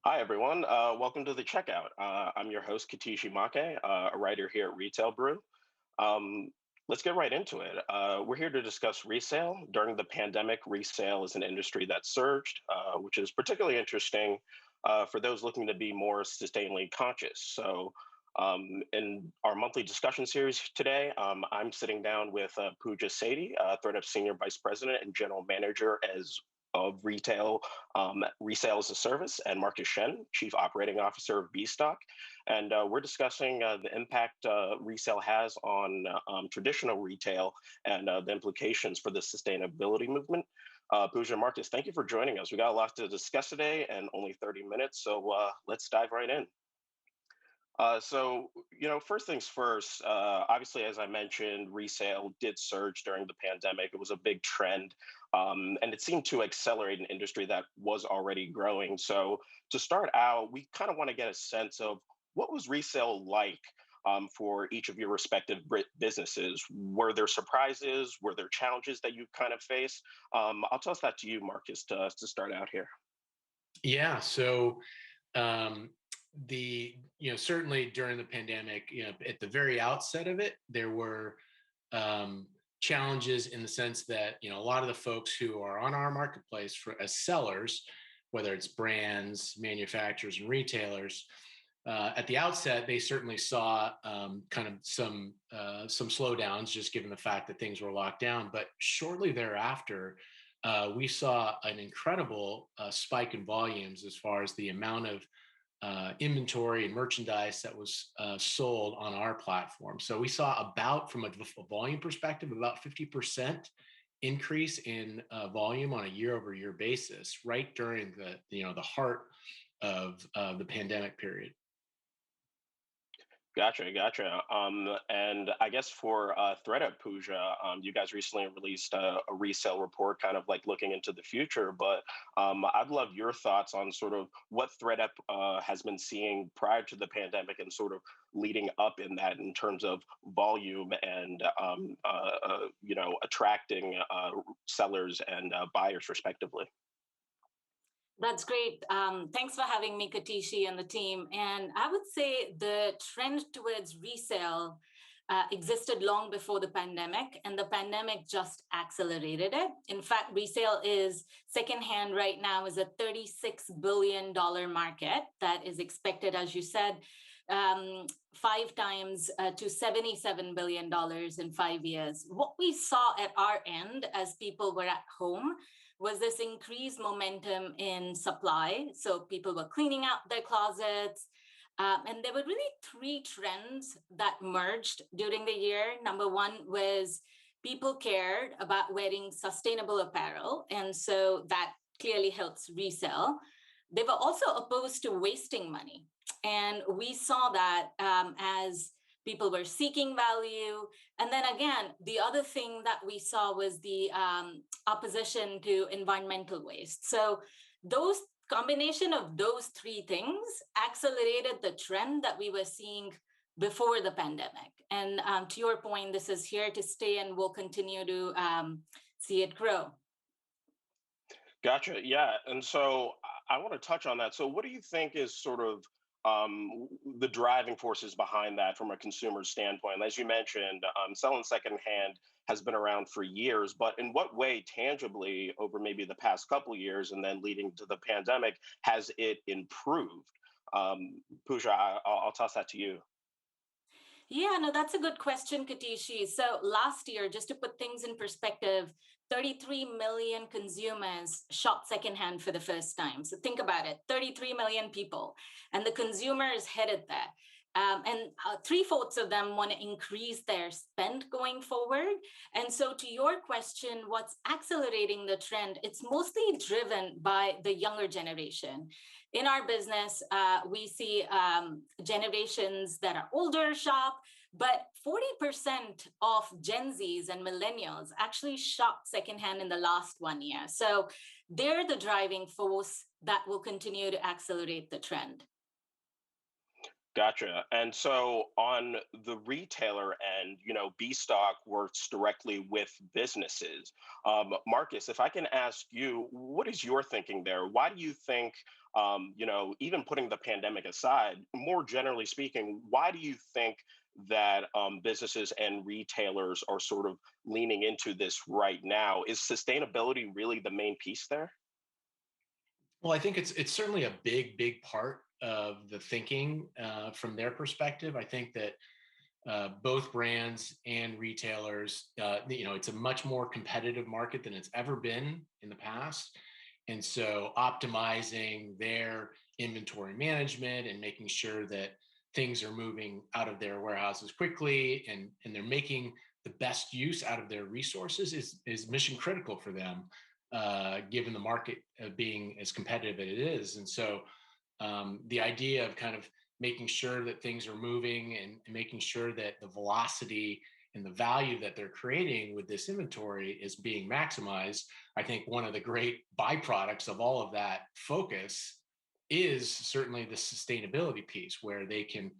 Hi, everyone. Welcome to the checkout. I'm your host, Katishi Maake, a writer here at Retail Brew. Um, let's get right into it. We're here to discuss resale. During the pandemic, resale is an industry that surged, which is particularly interesting for those looking to be more sustainably conscious. In our monthly discussion series today, I'm sitting down with Pooja Sethi, ThredUp Senior Vice President and General Manager of Resale-as-a-Service, and Marcus Shen, Chief Operating Officer of B-Stock. And we're discussing the impact resale has on traditional retail and the implications for the sustainability movement. Pooja and Marcus, thank you for joining us. We got a lot to discuss today and only 30 minutes, so let's dive right in. First things first, obviously, as I mentioned, resale did surge during the pandemic. It was a big trend, and it seemed to accelerate an industry that was already growing. So, to start out, we kind of want to get a sense of what was resale like for each of your respective businesses. Were there surprises? Were there challenges that you kind of faced? I'll toss that to you, Marcus, to start out here. Yeah. Um, certainly during the pandemic, at the very outset of it, there were challenges in the sense that a lot of the folks who are on our marketplace as sellers, whether it's brands, manufacturers, and retailers, at the outset they certainly saw kind of some slowdowns, just given the fact that things were locked down. But shortly thereafter, we saw an incredible spike in volumes as far as the amount of inventory and merchandise that was sold on our platform. So we saw from a volume perspective, about 50% increase in volume on a year-over-year basis, right during the heart of the pandemic period. Gotcha. And I guess for ThredUp, Pooja, you guys recently released a resale report, kind of like looking into the future. But I'd love your thoughts on sort of what ThredUp has been seeing prior to the pandemic and sort of leading up in that in terms of volume and attracting sellers and buyers respectively. That's great. Thanks for having me, Katishi, and the team. And I would say the trend towards resale existed long before the pandemic, and the pandemic just accelerated it. In fact, resale is secondhand right now is a $36 billion market that is expected, as you said, 5 times to $77 billion in 5 years. What we saw at our end as people were at home was this increased momentum in supply. So people were cleaning out their closets. And there were really three trends that merged during the year. Number one was people cared about wearing sustainable apparel. And so that clearly helps resell. They were also opposed to wasting money. And we saw that as people were seeking value. And then again, the other thing that we saw was the opposition to environmental waste. So those combination of those three things accelerated the trend that we were seeing before the pandemic. And to your point, this is here to stay and we'll continue to see it grow. Gotcha. Yeah. And so I want to touch on that. So, what do you think is sort of the driving forces behind that from a consumer standpoint? As you mentioned, selling secondhand has been around for years, but in what way tangibly over maybe the past couple of years and then leading to the pandemic has it improved? Pooja, I'll toss that to you. Yeah, no, that's a good question, Katishi. So last year, just to put things in perspective, 33 million consumers shopped secondhand for the first time. So think about it, 33 million people, and the consumer is headed there. And 3/4 of them want to increase their spend going forward. And so to your question, what's accelerating the trend, it's mostly driven by the younger generation. In our business, we see generations that are older shop, but 40% of Gen Zs and millennials actually shopped secondhand in the last 1 year. So they're the driving force that will continue to accelerate the trend. Gotcha. And so on the retailer end, BStock works directly with businesses. Marcus, if I can ask you, what is your thinking there? Why do you think, even putting the pandemic aside, more generally speaking, why do you think that businesses and retailers are sort of leaning into this right now? Is sustainability really the main piece there? Well, I think it's certainly a big part of the thinking from their perspective. I think that both brands and retailers, it's a much more competitive market than it's ever been in the past. And so optimizing their inventory management and making sure that things are moving out of their warehouses quickly and they're making the best use out of their resources is mission critical for them, given the market being as competitive as it is. And so the idea of kind of making sure that things are moving and making sure that the velocity and the value that they're creating with this inventory is being maximized. I think one of the great byproducts of all of that focus is certainly the sustainability piece, where they can,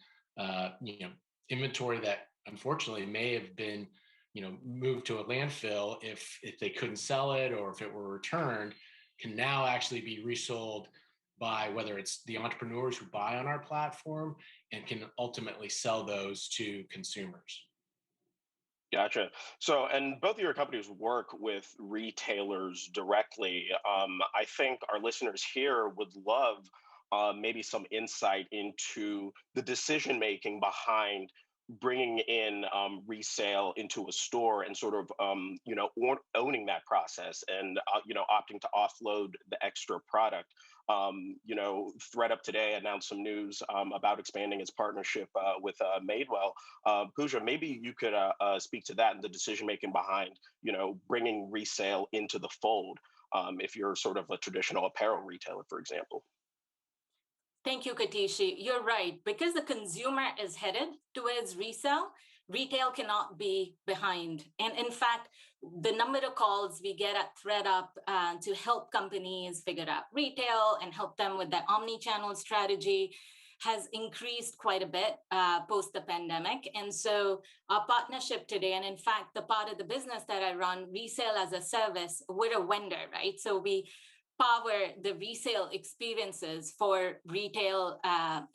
inventory that unfortunately may have been, moved to a landfill if they couldn't sell it or if it were returned, can now actually be resold by whether it's the entrepreneurs who buy on our platform and can ultimately sell those to consumers. Gotcha. So, and both of your companies work with retailers directly. I think our listeners here would love maybe some insight into the decision making behind bringing in resale into a store and sort of owning that process and opting to offload the extra product. ThredUp today announced some news about expanding its partnership with Madewell. Pooja, maybe you could speak to that and the decision making behind bringing resale into the fold. If you're sort of a traditional apparel retailer, for example. Thank you, Katishi. You're right. Because the consumer is headed towards resale, retail cannot be behind. And in fact, the number of calls we get at ThredUp to help companies figure out retail and help them with their omni-channel strategy has increased quite a bit post the pandemic. And so our partnership today, and in fact, the part of the business that I run, Resale-as-a-Service, we're a vendor, right? So we power the resale experiences for retail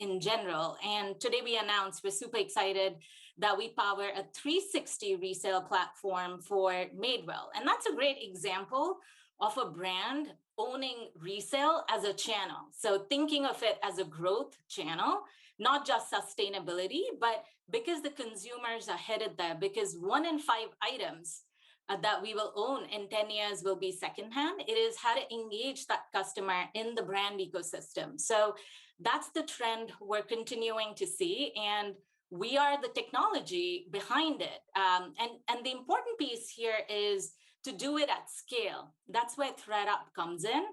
in general. And today we announced we're super excited that we power a 360 resale platform for Madewell. And that's a great example of a brand owning resale as a channel. So thinking of it as a growth channel, not just sustainability, but because the consumers are headed there, because 1 in 5 items that we will own in 10 years will be secondhand. It is how to engage that customer in the brand ecosystem. So that's the trend we're continuing to see. And we are the technology behind it. And the important piece here is to do it at scale. That's where ThredUp comes in.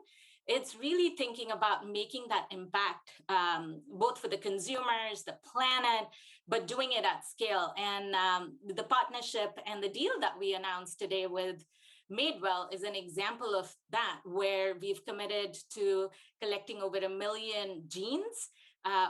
It's really thinking about making that impact, both for the consumers, the planet, but doing it at scale. And the partnership and the deal that we announced today with Madewell is an example of that, where we've committed to collecting over 1 million jeans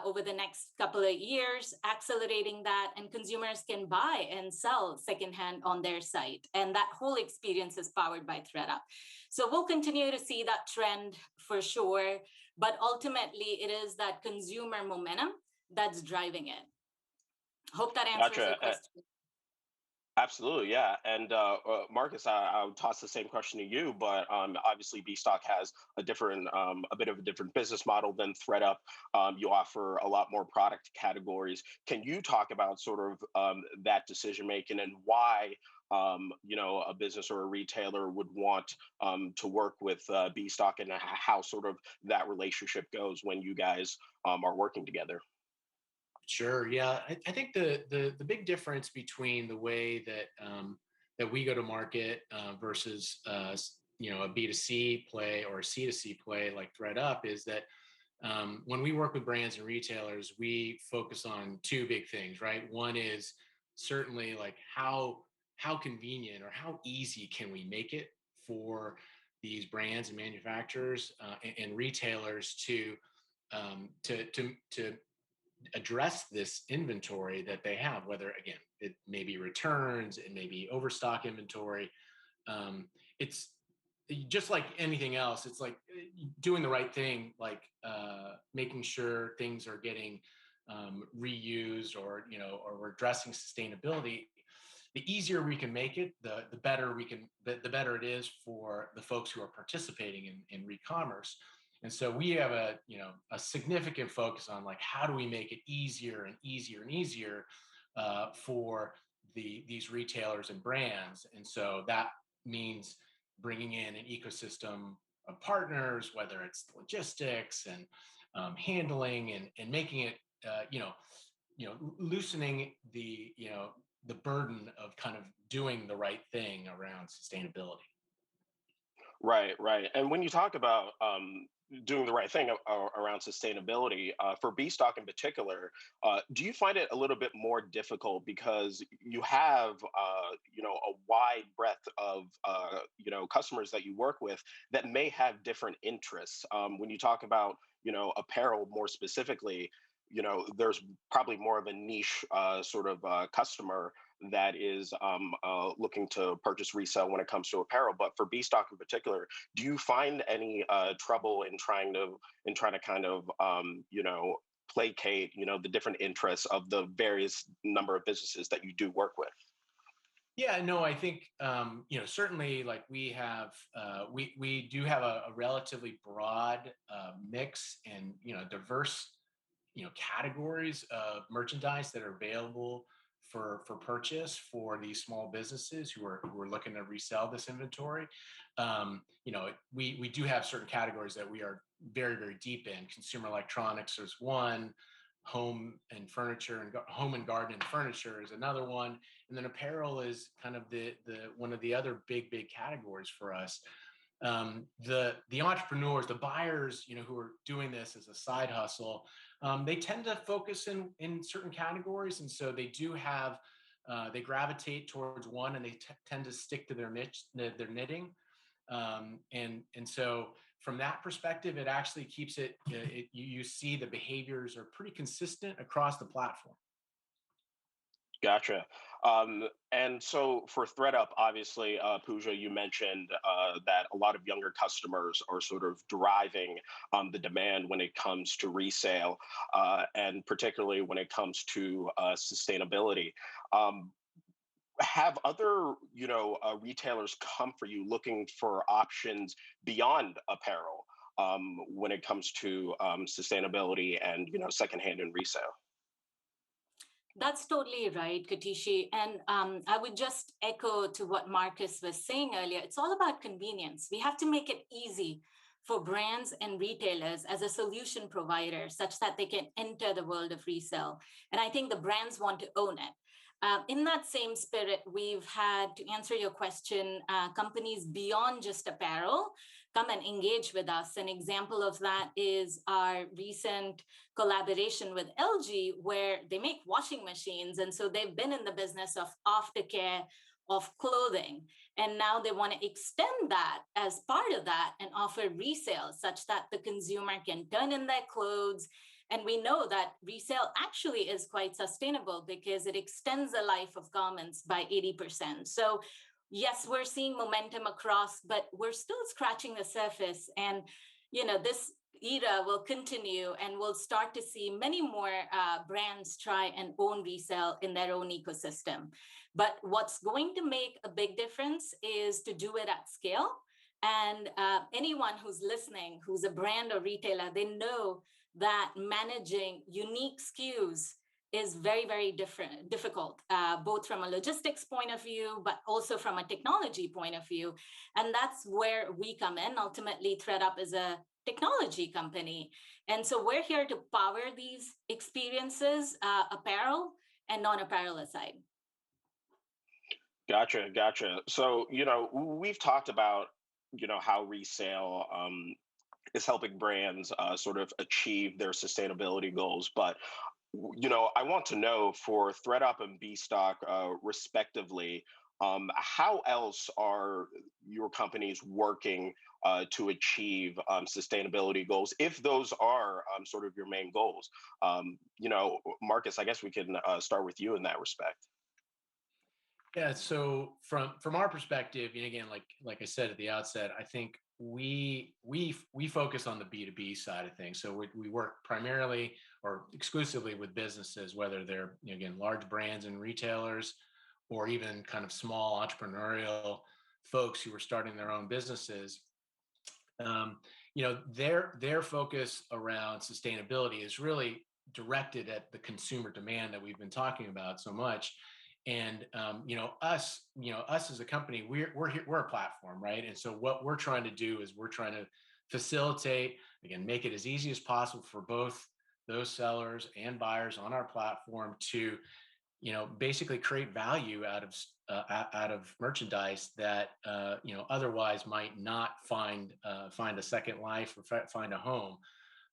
over the next couple of years, accelerating that, and consumers can buy and sell secondhand on their site. And that whole experience is powered by ThredUp. So we'll continue to see that trend for sure, but ultimately it is that consumer momentum that's driving it. Hope that answers Gotcha. your question. Absolutely, yeah. And Marcus, I would toss the same question to you, but obviously BStock has a bit of a different business model than ThredUp. You offer a lot more product categories. Can you talk about sort of that decision making and why a business or a retailer would want to work with BStock and how sort of that relationship goes when you guys are working together? Sure. Yeah, I think the big difference between the way that we go to market versus a B2C play or a C2C play like ThredUp is that when we work with brands and retailers, we focus on two big things, right? One is certainly like how convenient or how easy can we make it for these brands and manufacturers and retailers to address this inventory that they have, whether, again, it may be returns, it may be overstock inventory. It's just like anything else. It's like doing the right thing, like making sure things are getting reused, or or we're addressing sustainability. The easier we can make it, the better the better it is for the folks who are participating in re-commerce. And so we have a significant focus on, like, how do we make it easier and easier and easier for these retailers and brands. And so that means bringing in an ecosystem of partners, whether it's logistics and handling, and making it loosening the burden of kind of doing the right thing around sustainability. Right, right. And when you talk about doing the right thing around sustainability, for B-Stock in particular, do you find it a little bit more difficult because you have, a wide breadth of, customers that you work with that may have different interests? When you talk about, apparel more specifically, there's probably more of a niche sort of customer that is looking to purchase resale when it comes to apparel. But for B-Stock in particular, do you find any trouble in trying to kind of placate the different interests of the various number of businesses that you do work with? Yeah, no, I think certainly, like, we do have a relatively broad mix and diverse categories of merchandise that are available for purchase for these small businesses who are looking to resell this inventory. We do have certain categories that we are very, very deep in. Consumer electronics is one. Home and garden and furniture is another one, and then apparel is kind of the one of the other big categories for us. The entrepreneurs, the buyers, who are doing this as a side hustle, they tend to focus in certain categories, and so they do have they gravitate towards one, and they tend to stick to their niche, their knitting, and so from that perspective, it actually keeps it. You see the behaviors are pretty consistent across the platform. Gotcha. And so for ThredUp, obviously, Pooja, you mentioned that a lot of younger customers are sort of driving the demand when it comes to resale, and particularly when it comes to sustainability. Have other, retailers come for you looking for options beyond apparel when it comes to sustainability and, secondhand and resale? That's totally right, Katishi. And I would just echo to what Marcus was saying earlier. It's all about convenience. We have to make it easy for brands and retailers as a solution provider such that they can enter the world of resale. And I think the brands want to own it. In that same spirit, we've had, to answer your question, companies beyond just apparel come and engage with us. An example of that is our recent collaboration with LG, where they make washing machines. And so they've been in the business of aftercare of clothing. And now they want to extend that as part of that and offer resale such that the consumer can turn in their clothes. And we know that resale actually is quite sustainable because it extends the life of garments by 80%. So yes, we're seeing momentum across, but we're still scratching the surface. And, this era will continue, and we'll start to see many more brands try and own resale in their own ecosystem. But what's going to make a big difference is to do it at scale. And anyone who's listening, who's a brand or retailer, they know that managing unique SKUs is very, very difficult, both from a logistics point of view, but also from a technology point of view. And that's where we come in. Ultimately, ThredUp is a technology company. And so we're here to power these experiences, apparel and non-apparel aside. Gotcha, gotcha. So, we've talked about, how resale is helping brands sort of achieve their sustainability goals. But, I want to know, for ThredUp and B-Stock respectively, How else are your companies working to achieve sustainability goals, if those are sort of your main goals? Marcus, I guess we can start with you in that respect. Yeah. So from our perspective, and again, like I said at the outset, I think we focus on the B2B side of things. So we work primarily or exclusively with businesses, whether they're again large brands and retailers, or even kind of small entrepreneurial folks who are starting their own businesses. Their focus around sustainability is really directed at the consumer demand that we've been talking about so much. And us as a company, we're a platform, right? And so what we're trying to do is we're trying to facilitate, again, make it as easy as possible for both those sellers and buyers on our platform to basically create value out of merchandise that otherwise might not find a second life or find a home.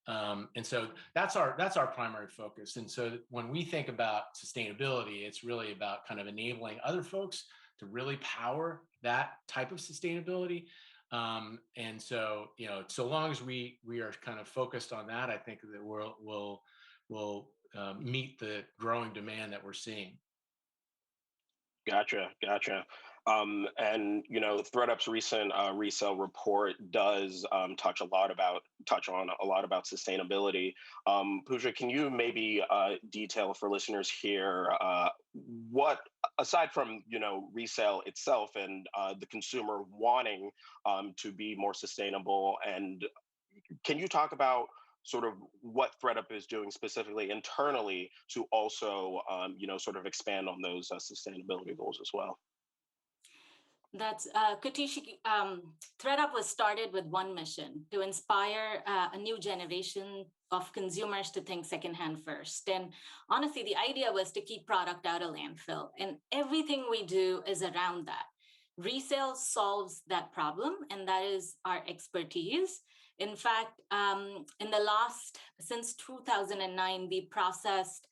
And so that's our primary focus. And so when we think about sustainability, it's really about kind of enabling other folks to really power that type of sustainability. And so so long as we are kind of focused on that, I think that we'll meet the growing demand that we're seeing. Gotcha. And ThredUp's recent resale report does touch on a lot about sustainability. Pooja, can you maybe detail for listeners here what, aside from resale itself and the consumer wanting to be more sustainable, and can you talk about sort of what ThredUp is doing specifically internally to also, sort of expand on those sustainability goals as well? That's Katishi. ThredUp was started with one mission: to inspire a new generation of consumers to think secondhand first. And honestly, the idea was to keep product out of landfill, and everything we do is around that. Resale solves that problem, and that is our expertise. In fact, since 2009, we processed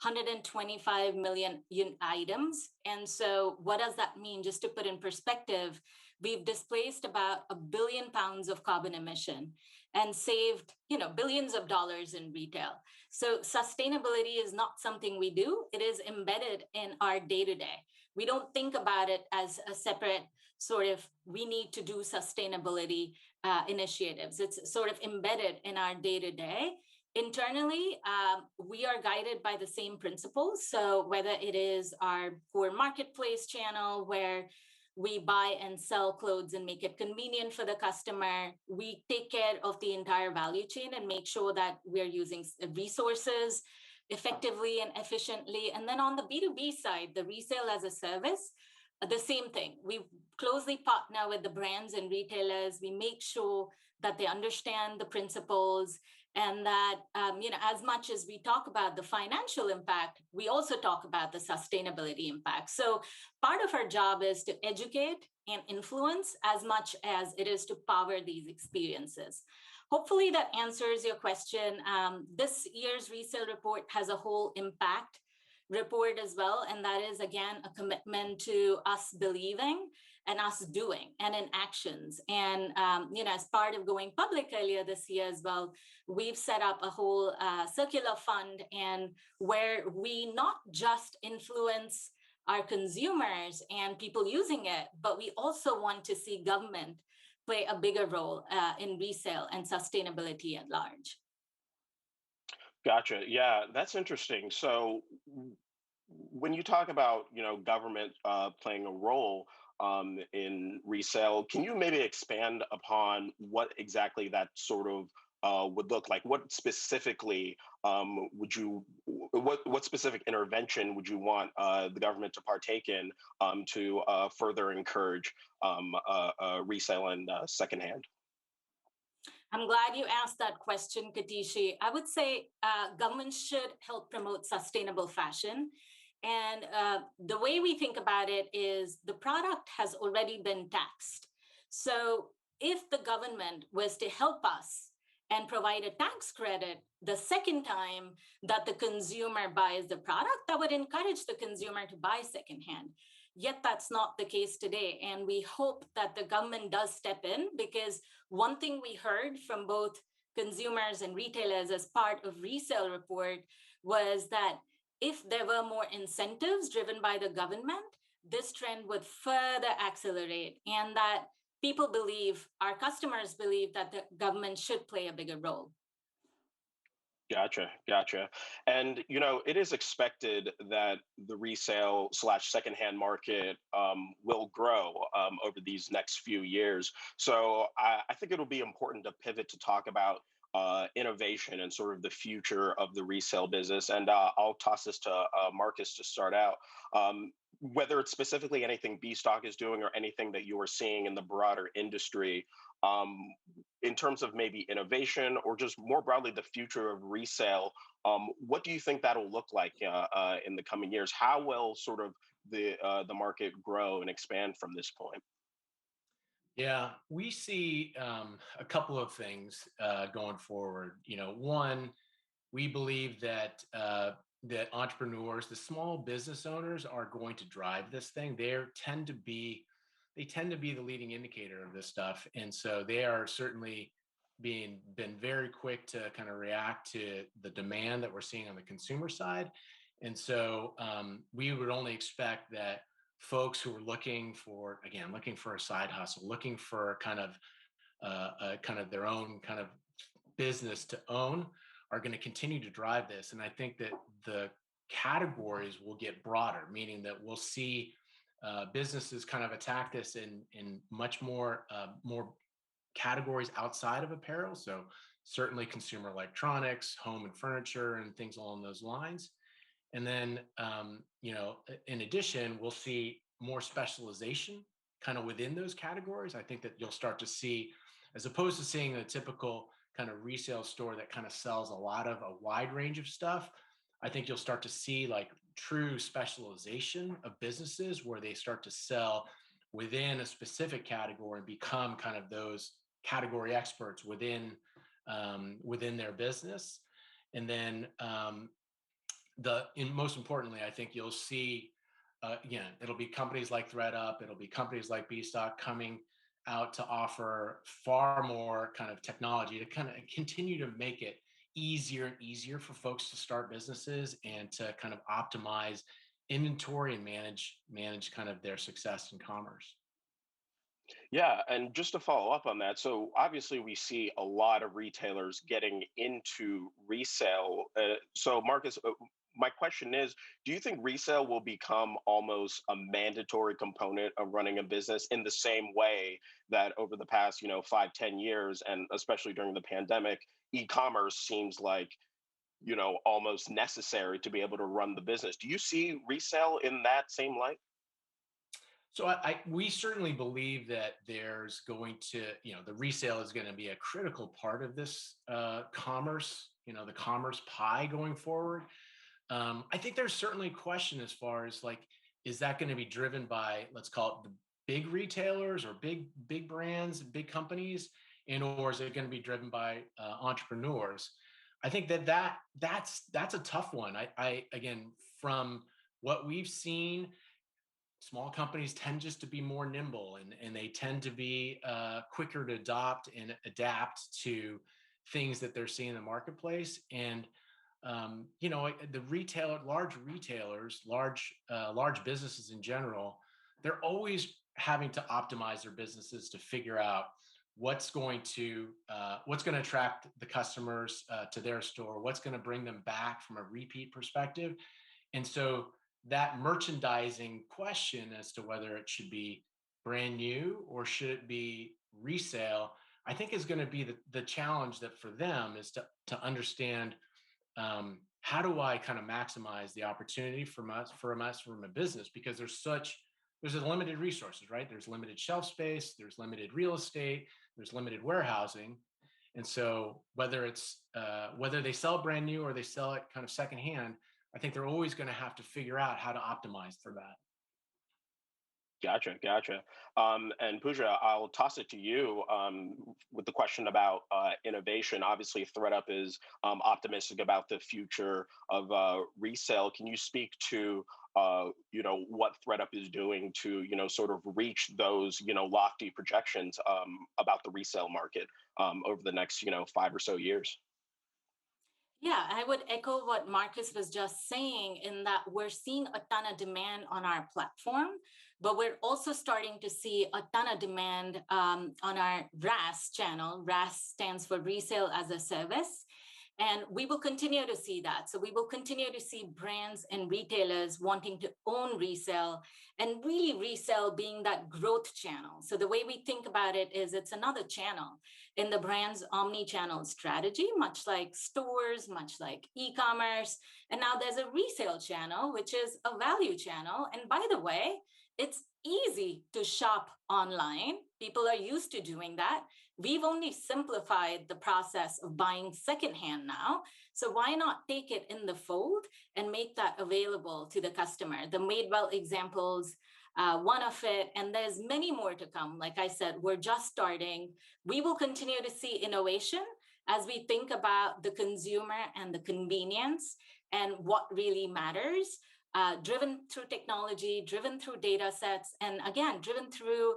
125 million items. And so what does that mean? Just to put in perspective, we've displaced about 1 billion pounds of carbon emission and saved, billions of dollars in retail. So sustainability is not something we do. It is embedded in our day-to-day. We don't think about it as a separate sort of, we need to do sustainability initiatives. It's sort of embedded in our day-to-day. Internally, we are guided by the same principles. So whether it is our core marketplace channel where we buy and sell clothes and make it convenient for the customer, we take care of the entire value chain and make sure that we're using resources effectively and efficiently. And then on the B2B side, the Resale-as-a-Service, the same thing. We closely partner with the brands and retailers. We make sure that they understand the principles, and that as much as we talk about the financial impact, we also talk about the sustainability impact. So part of our job is to educate and influence as much as it is to power these experiences. Hopefully that answers your question. This year's resale report has a whole impact report as well, and that is again a commitment to us believing and us doing and in actions. And as part of going public earlier this year as well, we've set up a whole circular fund, and where we not just influence our consumers and people using it, but we also want to see government play a bigger role in resale and sustainability at large. Gotcha. Yeah, that's interesting. So when you talk about government playing a role in resale, can you maybe expand upon what exactly that sort of would look like? What specifically what specific intervention would you want the government to partake in to further encourage resale and secondhand? I'm glad you asked that question, Katishi. I would say government should help promote sustainable fashion. And the way we think about it is the product has already been taxed. So if the government was to help us and provide a tax credit the second time that the consumer buys the product, that would encourage the consumer to buy secondhand. Yet that's not the case today. And we hope that the government does step in, because one thing we heard from both consumers and retailers as part of resale report was that if there were more incentives driven by the government, this trend would further accelerate, and that people believe, our customers believe, that the government should play a bigger role. Gotcha. And it is expected that the resale slash secondhand market will grow over these next few years. So I think it'll be important to pivot to talk about innovation and sort of the future of the resale business. And I'll toss this to Marcus to start out. Whether it's specifically anything BStock is doing or anything that you are seeing in the broader industry, in terms of maybe innovation or just more broadly the future of resale, what do you think that'll look like in the coming years? How will sort of the market grow and expand from this point? Yeah, we see a couple of things going forward. One, we believe that that entrepreneurs, the small business owners, are going to drive this thing. They tend to be the leading indicator of this stuff, and so they are certainly been very quick to kind of react to the demand that we're seeing on the consumer side. And so we would only expect that folks who are looking for a side hustle, looking for kind of their own kind of business to own, are going to continue to drive this. And I think that the categories will get broader, meaning that we'll see businesses kind of attack this in much more categories outside of apparel. So certainly consumer electronics, home and furniture, and things along those lines. And then, in addition, we'll see more specialization kind of within those categories. I think that you'll start to see, as opposed to seeing a typical kind of resale store that kind of sells a wide range of stuff, I think you'll start to see like true specialization of businesses where they start to sell within a specific category and become kind of those category experts within their business. And then most importantly, I think you'll see, again, it'll be companies like ThredUp, it'll be companies like BStock coming out to offer far more kind of technology to kind of continue to make it easier and easier for folks to start businesses and to kind of optimize inventory and manage kind of their success in commerce. Yeah, and just to follow up on that, so obviously we see a lot of retailers getting into resale. So Marcus, my question is, do you think resale will become almost a mandatory component of running a business in the same way that over the past, 5, 10 years, and especially during the pandemic, e-commerce seems like, almost necessary to be able to run the business? Do you see resale in that same light? So we certainly believe that there's going to, the resale is going to be a critical part of this commerce, the commerce pie going forward. I think there's certainly a question as far as like, is that going to be driven by, let's call it the big retailers or big brands, big companies, or is it going to be driven by entrepreneurs? I think that's a tough one. I again, from what we've seen, small companies tend just to be more nimble, and they tend to be quicker to adopt and adapt to things that they're seeing in the marketplace. And large retailers, large businesses in general, they're always having to optimize their businesses to figure out what's going to attract the customers to their store, what's going to bring them back from a repeat perspective. And so that merchandising question as to whether it should be brand new or should it be resale, I think is going to be the challenge that for them is to understand, how do I kind of maximize the opportunity from a business, because there's a limited resources, right? There's limited shelf space, there's limited real estate, there's limited warehousing. And so whether they sell brand new or they sell it kind of secondhand, I think they're always going to have to figure out how to optimize for that. Gotcha. And Pooja, I'll toss it to you with the question about innovation. Obviously, ThredUp is optimistic about the future of resale. Can you speak to what ThredUp is doing to sort of reach those lofty projections about the resale market over the next 5 or so years? Yeah, I would echo what Marcus was just saying in that we're seeing a ton of demand on our platform, but we're also starting to see a ton of demand on our RAS channel. RAS stands for Resale as a Service. And we will continue to see that. So we will continue to see brands and retailers wanting to own resale, and really resale being that growth channel. So the way we think about it is it's another channel in the brand's omni-channel strategy, much like stores, much like e-commerce. And now there's a resale channel, which is a value channel. And by the way, it's easy to shop online. People are used to doing that. We've only simplified the process of buying secondhand now. So why not take it in the fold and make that available to the customer? The Madewell examples, one of it, and there's many more to come. Like I said, we're just starting. We will continue to see innovation as we think about the consumer and the convenience and what really matters. Driven through technology, driven through data sets, and again, driven through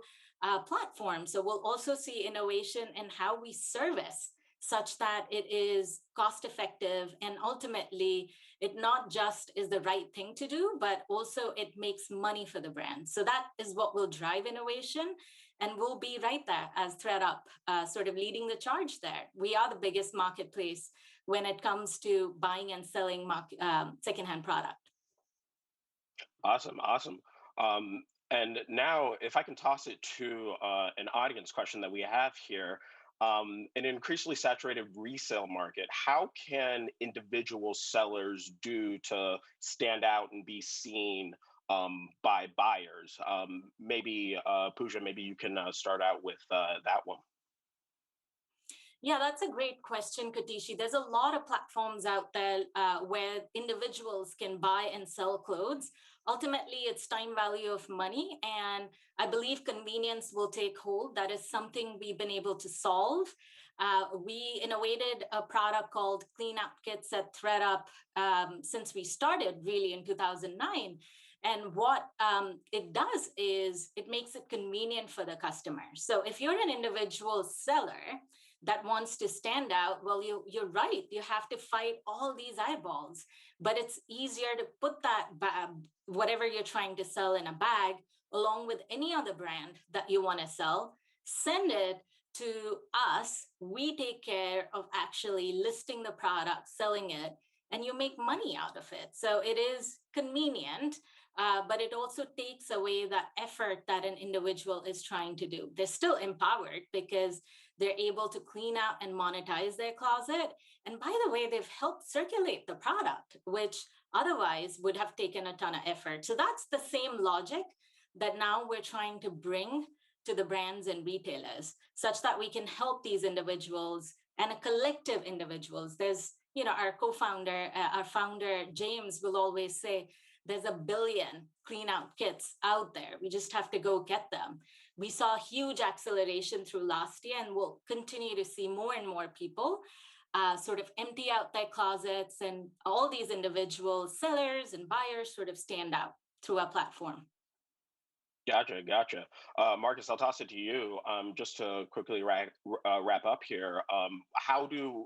platforms. So we'll also see innovation in how we service such that it is cost effective, and ultimately it not just is the right thing to do, but also it makes money for the brand. So that is what will drive innovation. And we'll be right there as ThredUp, sort of leading the charge there. We are the biggest marketplace when it comes to buying and selling secondhand product. Awesome. And now, if I can toss it to an audience question that we have here, an increasingly saturated resale market, how can individual sellers do to stand out and be seen by buyers? Maybe, Pooja, maybe you can start out with that one. Yeah, that's a great question, Katishi. There's a lot of platforms out there where individuals can buy and sell clothes. Ultimately, it's time value of money, and I believe convenience will take hold. That is something we've been able to solve. We innovated a product called Clean Out Kits at ThredUp since we started really in 2009. And what it does is it makes it convenient for the customer. So if you're an individual seller that wants to stand out, well, you're right. You have to fight all these eyeballs, but it's easier to put that whatever you're trying to sell in a bag along with any other brand that you want to sell, send it to us. We take care of actually listing the product, selling it, and you make money out of it. So it is convenient, but it also takes away that effort that an individual is trying to do. They're still empowered because they're able to clean out and monetize their closet. And by the way, they've helped circulate the product, which otherwise would have taken a ton of effort. So that's the same logic that now we're trying to bring to the brands and retailers, such that we can help these individuals and a collective individuals. There's, our co-founder, our founder, James, will always say, there's a billion clean out kits out there. We just have to go get them. We saw huge acceleration through last year, and we'll continue to see more and more people sort of empty out their closets, and all these individual sellers and buyers sort of stand out through our platform. Gotcha. Marcus, I'll toss it to you. Just to quickly wrap up here. How do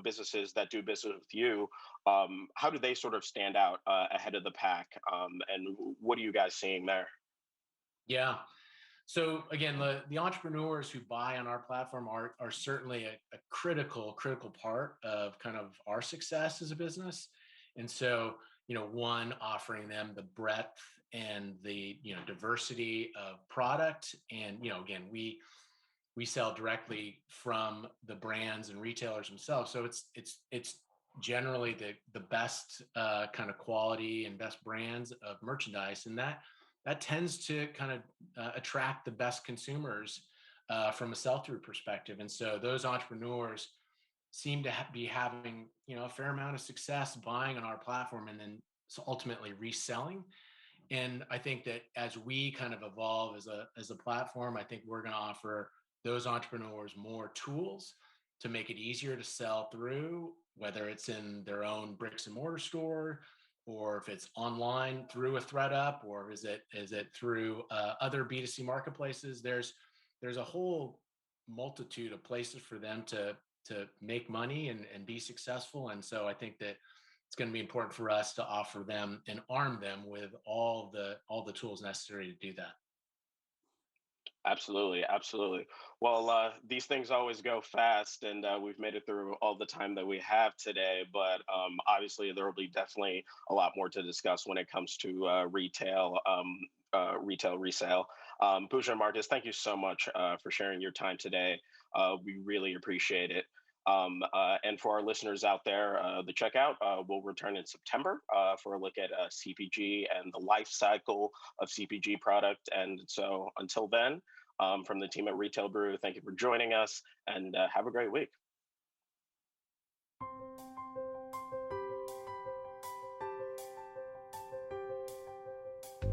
businesses that do business with you, how do they sort of stand out ahead of the pack? And what are you guys seeing there? Yeah. So again, the entrepreneurs who buy on our platform are certainly a critical part of kind of our success as a business. And so, one, offering them the breadth and the diversity of product, and again, we sell directly from the brands and retailers themselves, so it's generally the best kind of quality and best brands of merchandise, and that tends to kind of attract the best consumers from a sell-through perspective. And so those entrepreneurs seem to be having a fair amount of success buying on our platform and then ultimately reselling. And I think that as we kind of evolve as a platform, I think we're going to offer those entrepreneurs more tools to make it easier to sell through, whether it's in their own bricks and mortar store, or if it's online through a ThredUp, or is it through other B2C marketplaces. There's a whole multitude of places for them to make money and be successful. And so I think that it's going to be important for us to offer them and arm them with all the tools necessary to do that. Absolutely, absolutely. Well, these things always go fast, and we've made it through all the time that we have today. But obviously, there will be definitely a lot more to discuss when it comes to retail resale. Pooja and Marcus, thank you so much for sharing your time today. We really appreciate it. And for our listeners out there, the checkout will return in September for a look at CPG and the life cycle of CPG product. And so until then, from the team at Retail Brew, thank you for joining us, and have a great week.